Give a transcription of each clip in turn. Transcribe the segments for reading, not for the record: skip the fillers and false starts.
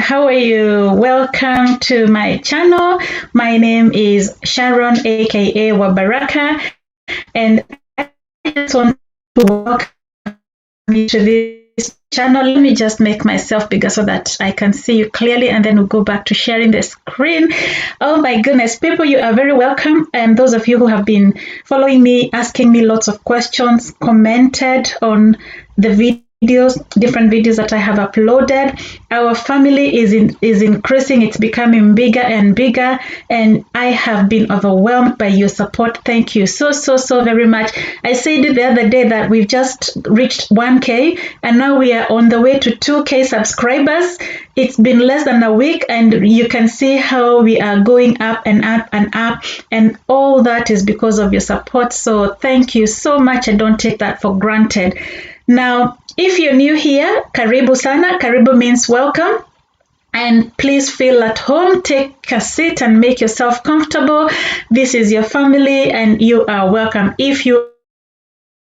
how are you? Welcome to my channel. My name is Sharon, aka Baraka, and I just want to welcome you to this channel. Let me just make myself bigger so that I can see you clearly, and then we'll go back to sharing the screen. Oh my goodness, people, you are very welcome. And those of you who have been following me, asking me lots of questions, commented on the different videos that I have uploaded. Our family is increasing. It's becoming bigger and bigger, and I have been overwhelmed by your support. Thank you so very much. I said it the other day that we've just reached 1K, and now we are on the way to 2K subscribers. It's been less than a week, and you can see how we are going up and up and up, and all that is because of your support. So thank you so much. I don't take that for granted. Now, if you're new here, karibu sana. Karibu means welcome. And please feel at home. Take a seat and make yourself comfortable. This is your family and you are welcome. If you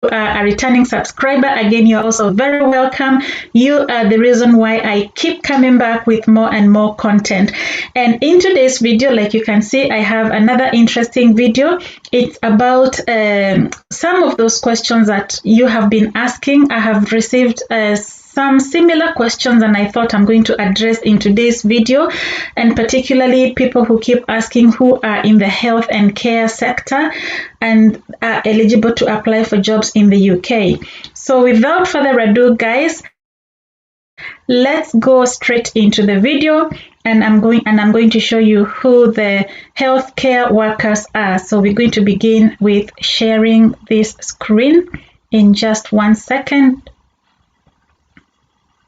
are a returning subscriber, again, you're also very welcome. You are the reason why I keep coming back with more and more content. And in today's video, like you can see, I have another interesting video. It's about some of those questions that you have been asking. I have received some similar questions, and I thought I'm going to address in today's video, and particularly people who keep asking who are in the health and care sector and are eligible to apply for jobs in the UK. So without further ado, guys, let's go straight into the video, and I'm going to show you who the healthcare workers are. So we're going to begin with sharing this screen in just 1 second.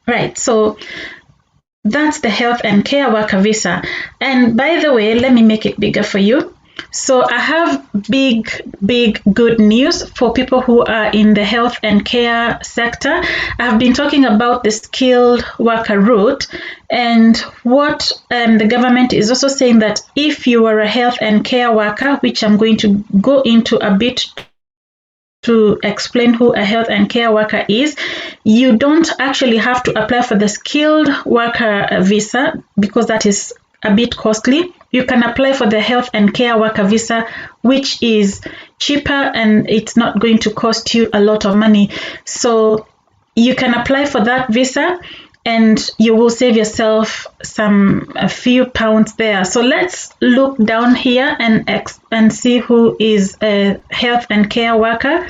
Right, so that's the health and care worker visa. And by the way, let me make it bigger for you. So I have big good news for people who are in the health and care sector. I have been talking about the skilled worker route, and what the government is also saying that if you are a health and care worker, which I'm going to go into a bit to explain who a health and care worker is, you don't actually have to apply for the skilled worker visa because that is a bit costly. You can apply for the health and care worker visa, which is cheaper and it's not going to cost you a lot of money. So you can apply for that visa and you will save yourself a few pounds there. So let's look down here and see who is a health and care worker.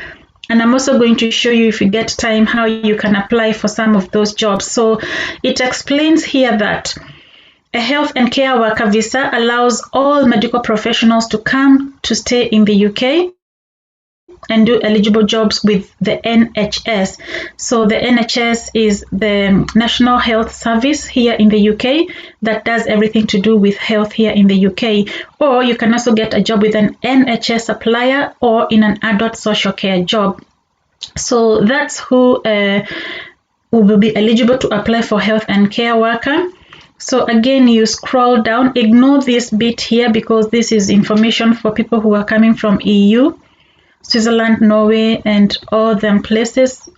And I'm also going to show you, if you get time, how you can apply for some of those jobs. So it explains here that a health and care worker visa allows all medical professionals to come to stay in the UK and do eligible jobs with the NHS. So the NHS is the National Health Service here in the UK that does everything to do with health here in the UK. Or you can also get a job with an NHS supplier or in an adult social care job. So that's who will be eligible to apply for health and care worker. So again, you scroll down, ignore this bit here because this is information for people who are coming from EU, Switzerland, Norway, and all them places.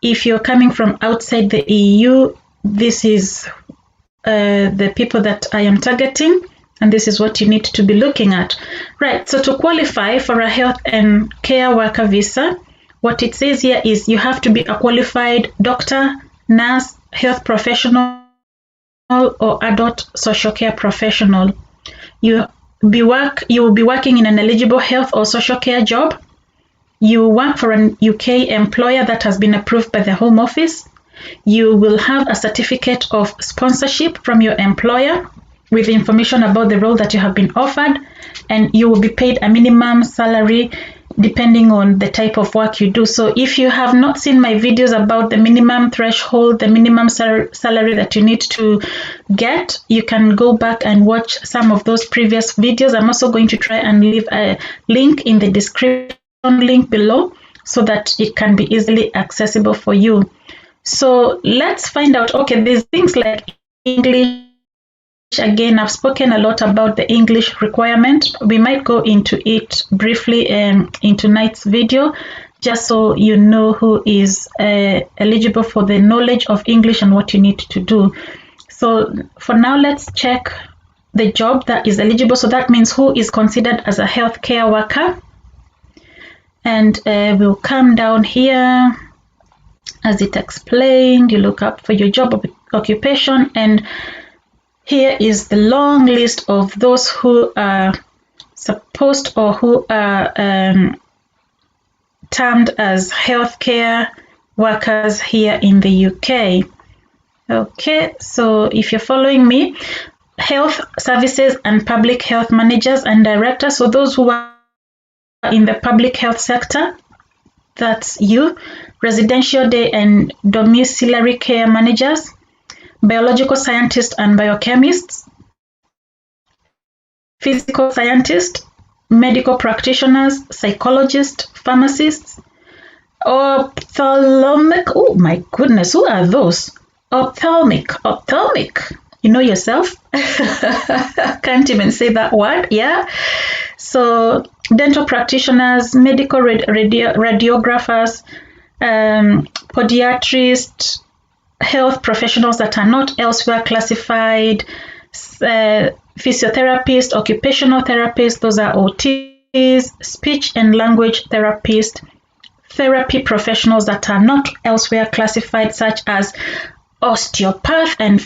If you're coming from outside the EU, this is the people that I am targeting, and this is what you need to be looking at. Right, so to qualify for a health and care worker visa, what it says here is you have to be a qualified doctor, nurse, health professional, or adult social care professional. You will be working in an eligible health or social care job. You work for an UK employer that has been approved by the Home Office. You will have a certificate of sponsorship from your employer with information about the role that you have been offered, and you will be paid a minimum salary depending on the type of work you do. So if you have not seen my videos about the minimum threshold, the minimum salary that you need to get, you can go back and watch some of those previous videos. I'm also going to try and leave a link in the description link below so that it can be easily accessible for you. So let's find out, okay, there's things like English. Again, I've spoken a lot about the English requirement. We might go into it briefly in tonight's video, just so you know who is eligible for the knowledge of English and what you need to do. So for now, let's check the job that is eligible. So that means who is considered as a healthcare worker. And we'll come down here. As it explained, you look up for your job occupation, and here is the long list of those who are supposed or who are termed as healthcare workers here in the UK. Okay, so if you're following me, health services and public health managers and directors, so those who are in the public health sector, that's you. Residential day and domiciliary care managers, biological scientists and biochemists, physical scientists, medical practitioners, psychologists, pharmacists, ophthalmic, oh my goodness, who are those? Ophthalmic, you know yourself. Can't even say that word, yeah. So dental practitioners, medical radiographers, podiatrists, health professionals that are not elsewhere classified, physiotherapists, occupational therapists, those are OTs, speech and language therapists, therapy professionals that are not elsewhere classified, such as osteopaths and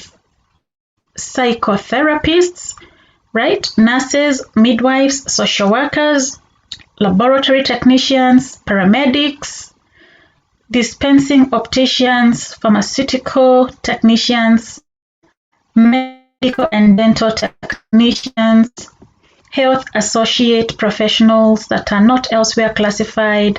psychotherapists, right? Nurses, midwives, social workers, laboratory technicians, paramedics, dispensing opticians, pharmaceutical technicians, medical and dental technicians, health associate professionals that are not elsewhere classified,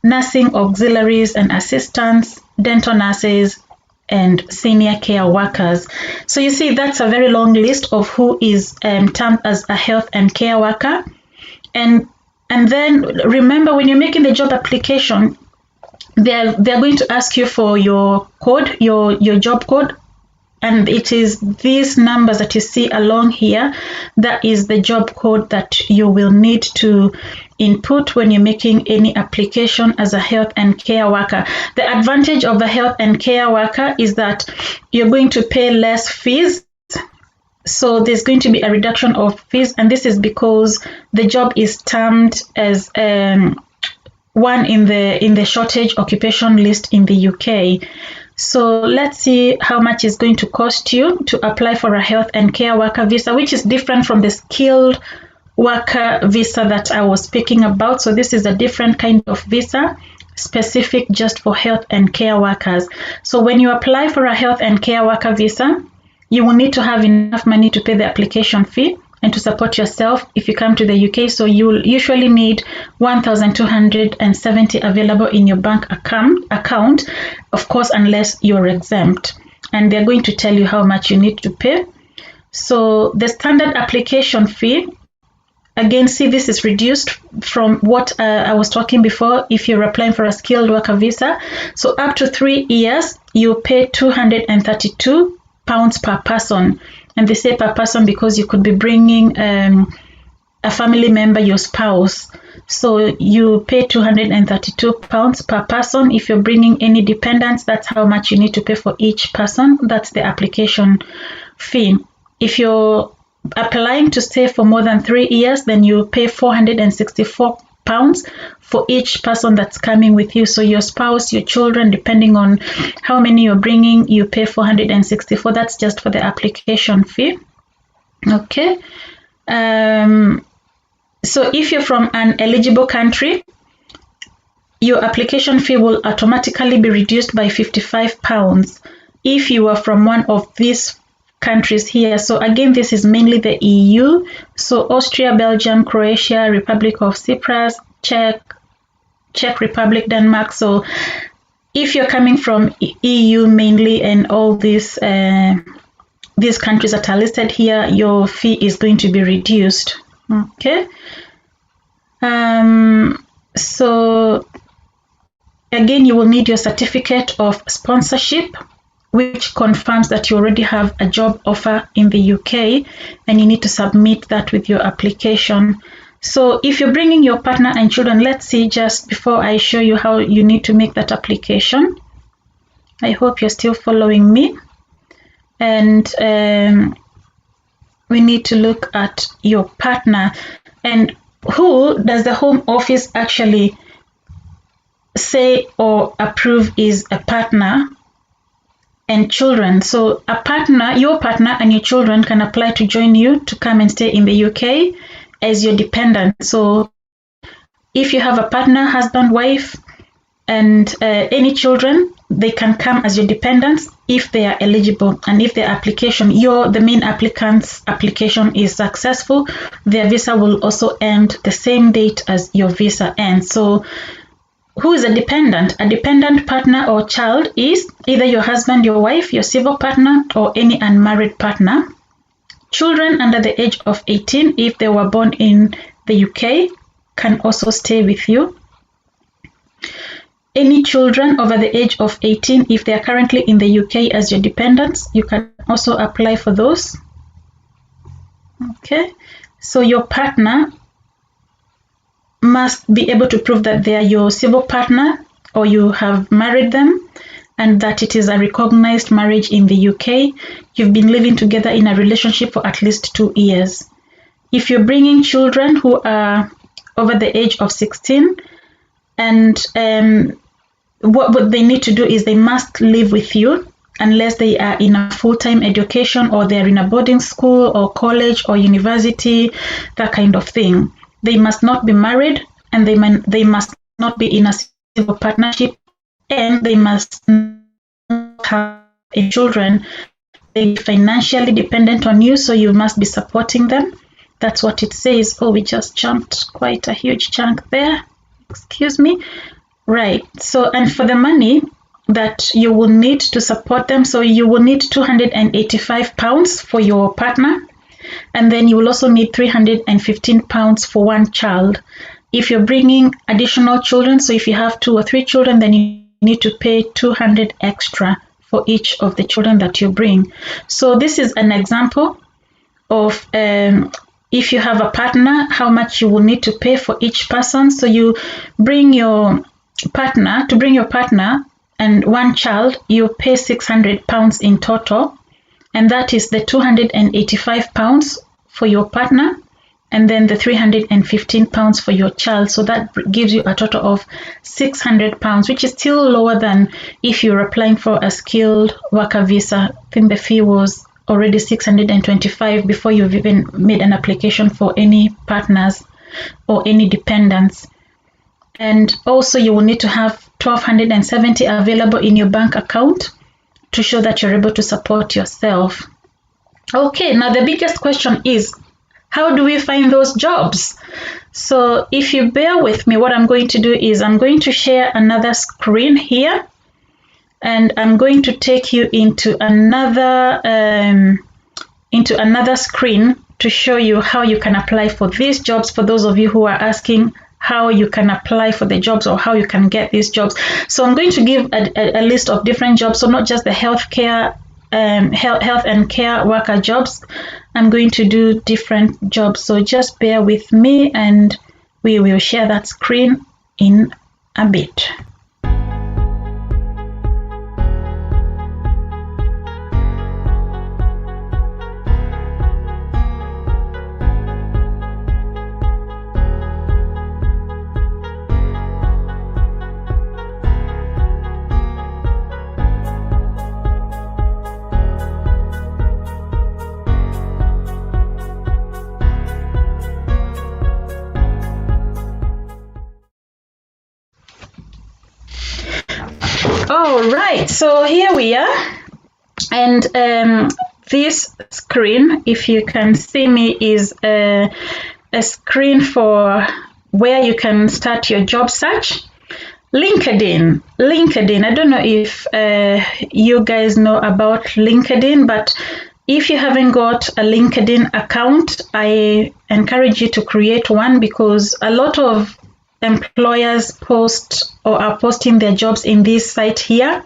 nursing auxiliaries and assistants, dental nurses, and senior care workers. So you see, that's a very long list of who is termed as a health and care worker. And then remember, when you're making the job application, they're going to ask you for your code, your job code, and it is these numbers that you see along here. That is the job code that you will need to input when you're making any application as a health and care worker. The advantage of a health and care worker is that you're going to pay less fees. So there's going to be a reduction of fees, and this is because the job is termed as one in the shortage occupation list in the UK. So let's see how much it's going to cost you to apply for a health and care worker visa, which is different from the skilled worker visa that I was speaking about. So this is a different kind of visa, specific just for health and care workers. So when you apply for a health and care worker visa, you will need to have enough money to pay the application fee and to support yourself if you come to the UK. So you'll usually need 1,270 available in your bank account, of course, unless you're exempt. And they're going to tell you how much you need to pay. So the standard application fee, again, see, this is reduced from what I was talking before if you're applying for a skilled worker visa. So up to 3 years, you pay £232 per person. And they say per person because you could be bringing a family member, your spouse. So you pay £232 per person. If you're bringing any dependents, that's how much you need to pay for each person. That's the application fee. If you're applying to stay for more than 3 years, then you pay £464 for each person that's coming with you. So your spouse, your children, depending on how many you're bringing, you pay £464. That's just for the application fee. Okay. So if you're from an eligible country, your application fee will automatically be reduced by £55 if you are from one of these countries here. So again, this is mainly the EU. So Austria, Belgium, Croatia, Republic of Cyprus, Czech Republic, Denmark. So if you're coming from EU mainly and all these countries that are listed here, your fee is going to be reduced. Okay. So again, you will need your certificate of sponsorship, which confirms that you already have a job offer in the UK, and you need to submit that with your application. So if you're bringing your partner and children, let's see just before I show you how you need to make that application. I hope you're still following me. and we need to look at your partner. And who does the Home Office actually say or approve is a partner and children? So a partner, your partner and your children can apply to join you to come and stay in the UK as your dependent. So if you have a partner, husband, wife, and any children, they can come as your dependents if they are eligible, and if their application, the main applicant's application is successful, their visa will also end the same date as your visa ends. So who is a dependent? A dependent partner or child is either your husband, your wife, your civil partner, or any unmarried partner. Children under the age of 18, if they were born in the UK, can also stay with you. Any children over the age of 18, if they are currently in the UK as your dependents, you can also apply for those. Okay, so your partner must be able to prove that they are your civil partner or you have married them, and that it is a recognized marriage in the UK. You've been living together in a relationship for at least 2 years. If you're bringing children who are over the age of 16, and what they need to do is they must live with you unless they are in a full-time education or they're in a boarding school or college or university, that kind of thing. They must not be married, and they must not be in a civil partnership, and they must not have any children. They're financially dependent on you, so you must be supporting them. That's what it says. Oh, we just jumped quite a huge chunk there. Excuse me. Right. So, and for the money that you will need to support them, so you will need £285 for your partner, and then you will also need £315 for one child. If you're bringing additional children, so if you have 2 or 3 children, then you need to pay $200 extra for each of the children that you bring. So this is an example of if you have a partner, how much you will need to pay for each person. So you bring your partner, and one child, you pay £600 in total, and that is the £285 for your partner, and then the £315 for your child. So that gives you a total of £600, which is still lower than if you're applying for a skilled worker visa. I think the fee was already $625 before you've even made an application for any partners or any dependents. And also you will need to have $1,270 available in your bank account to show that you're able to support yourself. Okay, now the biggest question is, how do we find those jobs? So if you bear with me, what I'm going to do is I'm going to share another screen here, and I'm going to take you into another screen to show you how you can apply for these jobs, for those of you who are asking how you can apply for the jobs or how you can get these jobs. So I'm going to give a list of different jobs, so not just the health and care worker jobs. I'm going to do different jobs, so just bear with me and we will share that screen in a bit. All right, so here we are, and this screen, if you can see me, is a screen for where you can start your job search. LinkedIn. I don't know if you guys know about LinkedIn, but if you haven't got a LinkedIn account, I encourage you to create one, because a lot of employers post or are posting their jobs in this site here,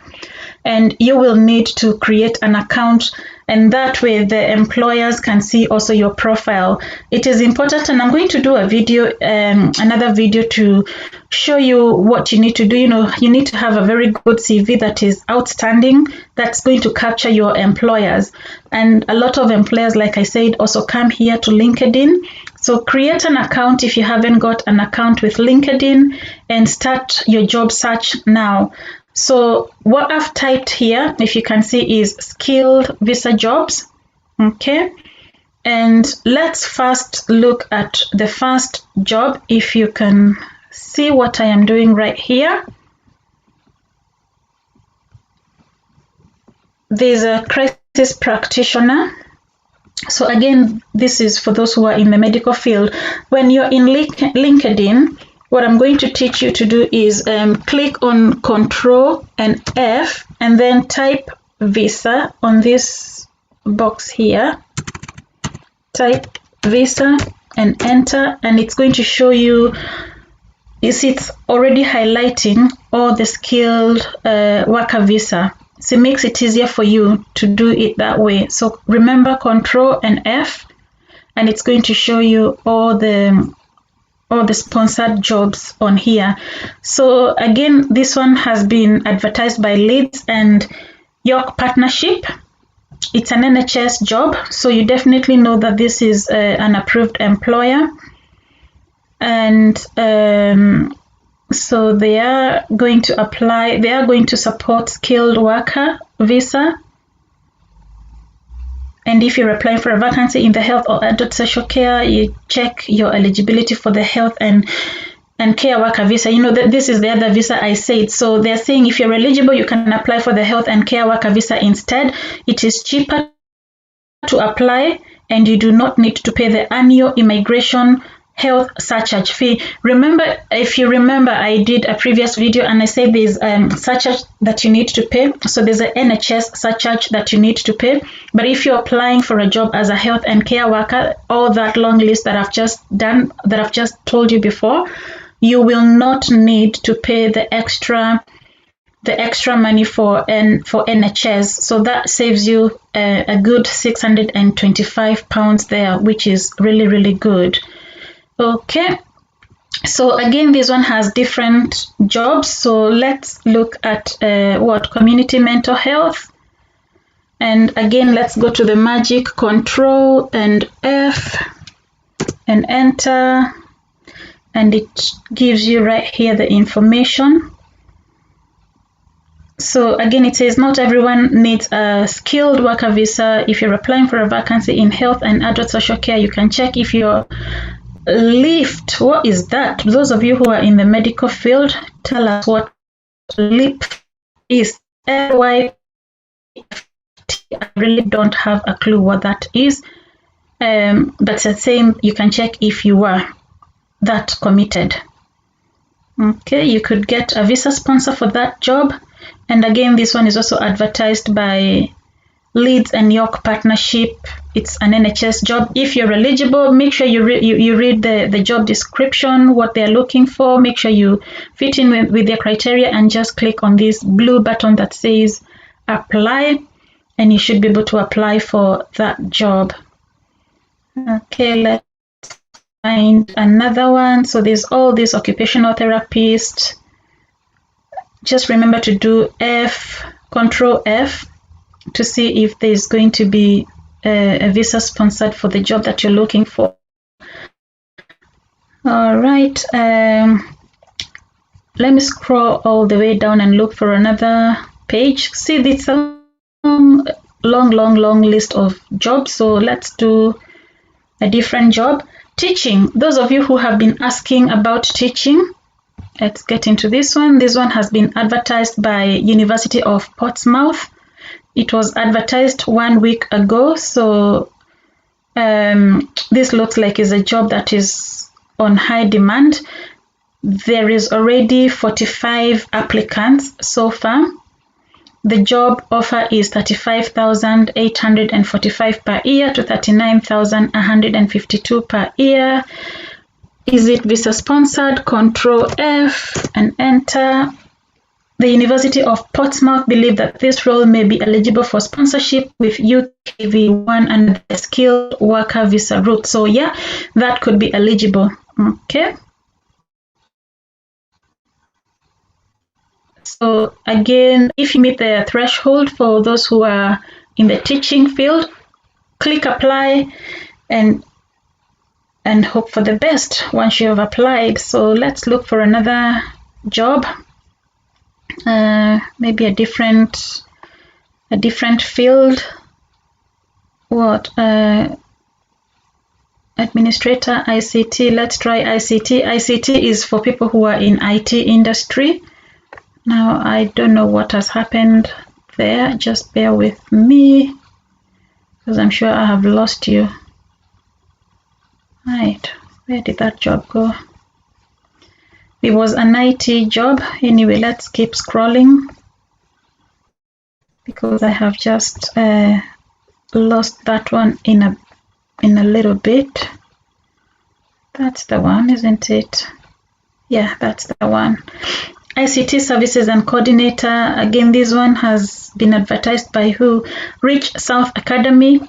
and you will need to create an account and that way the employers can see also your profile. It is important, and I'm going to do a video, another video to show you what you need to do. You need to have a very good CV that is outstanding, that's going to capture your employers. And a lot of employers, like I said, also come here to LinkedIn. So create an account if you haven't got an account with LinkedIn, and start your job search now. So what I've typed here, if you can see, is skilled visa jobs. Okay. And let's first look at the first job. If you can see what I am doing right here. There's a crisis practitioner. So again, this is for those who are in the medical field. When you're in LinkedIn, what I'm going to teach you to do is click on Control and F, and then type visa on this box here. Type visa and enter, and it's going to show you, it's already highlighting all the skilled worker visa. So it makes it easier for you to do it that way. So remember Control and F, and it's going to show you all the sponsored jobs on here. So again, this one has been advertised by Leeds and York Partnership. It's an NHS job, so you definitely know that this is an approved employer. And so they are going to apply, they are going to support skilled worker visa. And if you're applying for a vacancy in the health or adult social care, you check your eligibility for the health and care worker visa. This is the other visa I said. So they're saying if you're eligible, you can apply for the health and care worker visa instead. It is cheaper to apply, and you do not need to pay the annual immigration health surcharge fee. If you remember, I did a previous video and I said there's surcharge that you need to pay. So there's an NHS surcharge that you need to pay. But if you're applying for a job as a health and care worker, all that long list that I've just done, that I've just told you before, you will not need to pay the extra money for NHS. So that saves you a good £625 there, which is really, really good. Okay, so again, this one has different jobs. So let's look at community mental health. And again, let's go to the magic Control and F and enter. And it gives you right here the information. So again, it says not everyone needs a skilled worker visa. If you're applying for a vacancy in health and adult social care, you can check if you're LIFT. What is that? Those of you who are in the medical field, tell us what LIFT is. LYFT. I really don't have a clue what that is. But it's saying you can check if you are that committed. Okay, you could get a visa sponsor for that job. And again, this one is also advertised by Leeds and York Partnership. It's an NHS job. If you're eligible, make sure you read the job description, what they're looking for. Make sure you fit in with their criteria, and just click on this blue button that says apply, and you should be able to apply for that job. Okay, let's find another one. So there's all these occupational therapists. Just remember to do Control F to see if there's going to be a visa sponsored for the job that you're looking for. All right, let me scroll all the way down and look for another page. See, this long list of jobs. So let's do a different job. Teaching. Those of you who have been asking about teaching, let's get into this one. This one has been advertised by University of Portsmouth. It was advertised 1 week ago. So this looks like is a job that is on high demand. There is already 45 applicants so far. The job offer is $35,845 per year to $39,152 per year. Is it visa sponsored? Control F and enter. The University of Portsmouth believe that this role may be eligible for sponsorship with UKV1 and the skilled worker visa route. So yeah, that could be eligible. Okay. So again, if you meet the threshold for those who are in the teaching field, click apply and hope for the best once you have applied. So let's look for another job, maybe a different field. What? Administrator, ICT. Let's try ICT. ICT is for people who are in IT industry. Now I don't know what has happened there. Just bear with me because I'm sure I have lost you. Right, where did that job go? It was an IT job. Anyway, let's keep scrolling because I have just lost that one in a little bit. That's the one, isn't it? Yeah, that's the one. ICT Services and Coordinator. Again, this one has been advertised by who? Rich South Academy.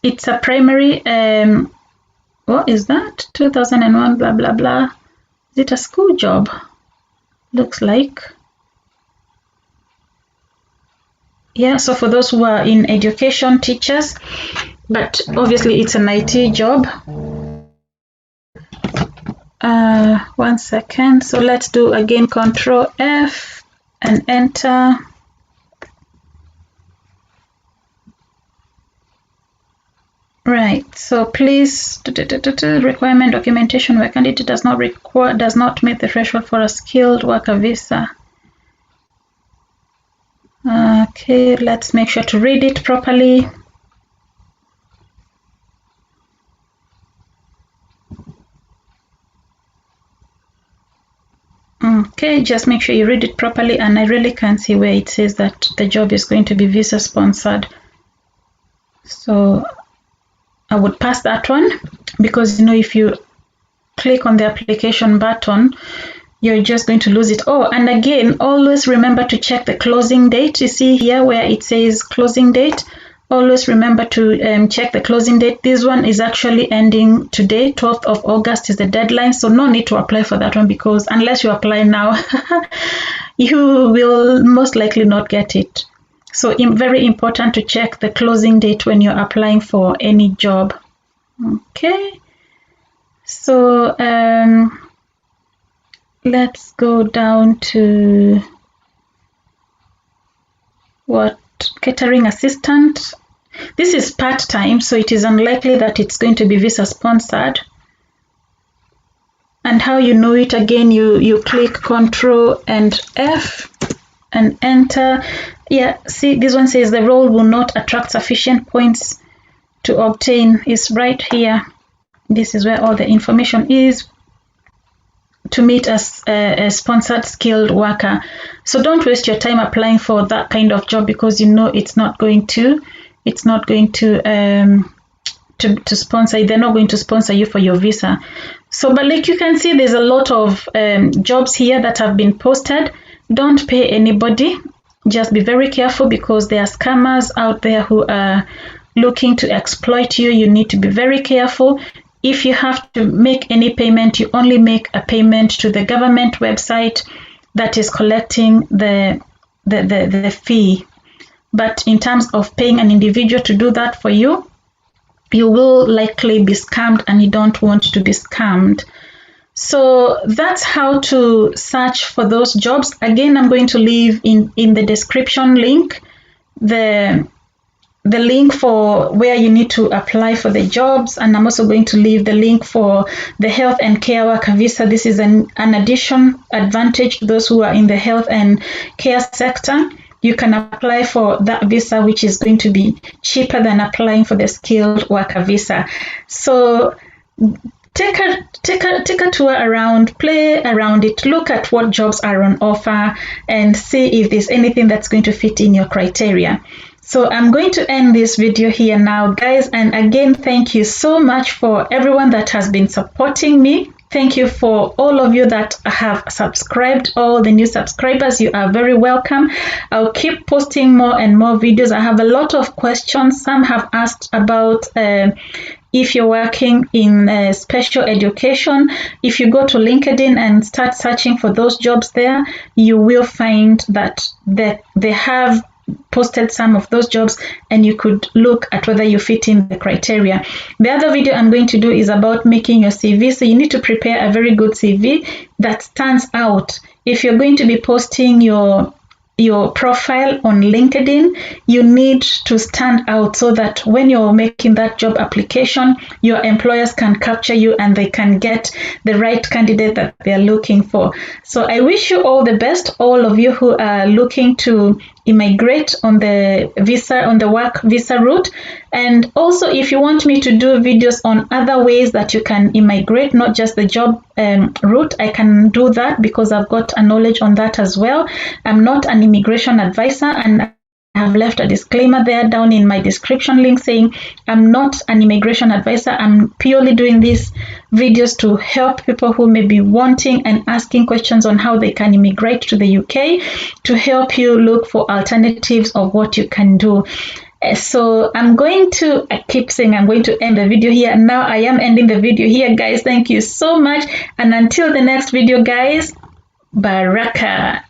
It's a primary, what is that? 2001, blah, blah, blah. Is it a school job? Looks like. Yeah, so for those who are in education, teachers, but obviously it's an IT job. 1 second. So let's do again Control F and enter. Right, so please requirement documentation where candidate does not meet the threshold for a skilled worker visa. Okay, let's make sure to read it properly. Okay, just make sure you read it properly, and I really can't see where it says that the job is going to be visa sponsored. So I would pass that one because if you click on the application button, you're just going to lose it. Oh, and again, always remember to check the closing date. You see here where it says closing date. Always remember to check the closing date. This one is actually ending today. 12th of August is the deadline, so no need to apply for that one because unless you apply now, you will most likely not get it. So very important to check the closing date when you're applying for any job. Okay, so let's go down to what? Catering assistant. This is part-time, so it is unlikely that it's going to be visa sponsored. And how you know it, again, you click Control and F and enter. Yeah, see, this one says the role will not attract sufficient points to obtain. Is right here. This is where all the information is to meet as a sponsored skilled worker. So don't waste your time applying for that kind of job because it's not going to sponsor you. They're not going to sponsor you for your visa. So but like you can see, there's a lot of jobs here that have been posted. Don't pay anybody. Just be very careful because there are scammers out there who are looking to exploit you. You need to be very careful. If you have to make any payment, you only make a payment to the government website that is collecting the fee. But in terms of paying an individual to do that for you, you will likely be scammed, and you don't want to be scammed. So that's how to search for those jobs. Again, I'm going to leave in the description link the link for where you need to apply for the jobs, and I'm also going to leave the link for the health and care worker visa. This is an addition advantage to those who are in the health and care sector. You can apply for that visa, which is going to be cheaper than applying for the skilled worker visa. So take a tour around, play around it, look at what jobs are on offer, and see if there's anything that's going to fit in your criteria. So I'm going to end this video here now, guys. And again, thank you so much for everyone that has been supporting me Thank you for all of you that have subscribed, all the new subscribers. You are very welcome. I'll keep posting more and more videos. I have a lot of questions. Some have asked about if you're working in special education. If you go to LinkedIn and start searching for those jobs there, you will find that they have posted some of those jobs, and you could look at whether you fit in the criteria. The other video I'm going to do is about making your CV. So you need to prepare a very good CV that stands out. If you're going to be posting your profile on LinkedIn, you need to stand out so that when you're making that job application, your employers can capture you and they can get the right candidate that they're looking for. So I wish you all the best, all of you who are looking to immigrate on the work visa route. And also, if you want me to do videos on other ways that you can immigrate, not just the job route, I can do that because I've got a knowledge on that as well. I'm not an immigration advisor, and I have left a disclaimer there down in my description link saying I'm not an immigration advisor. I'm purely doing these videos to help people who may be wanting and asking questions on how they can immigrate to the UK, to help you look for alternatives of what you can do. So I keep saying I'm going to end the video here. Now I am ending the video here, guys. Thank you so much. And until the next video, guys, Baraka.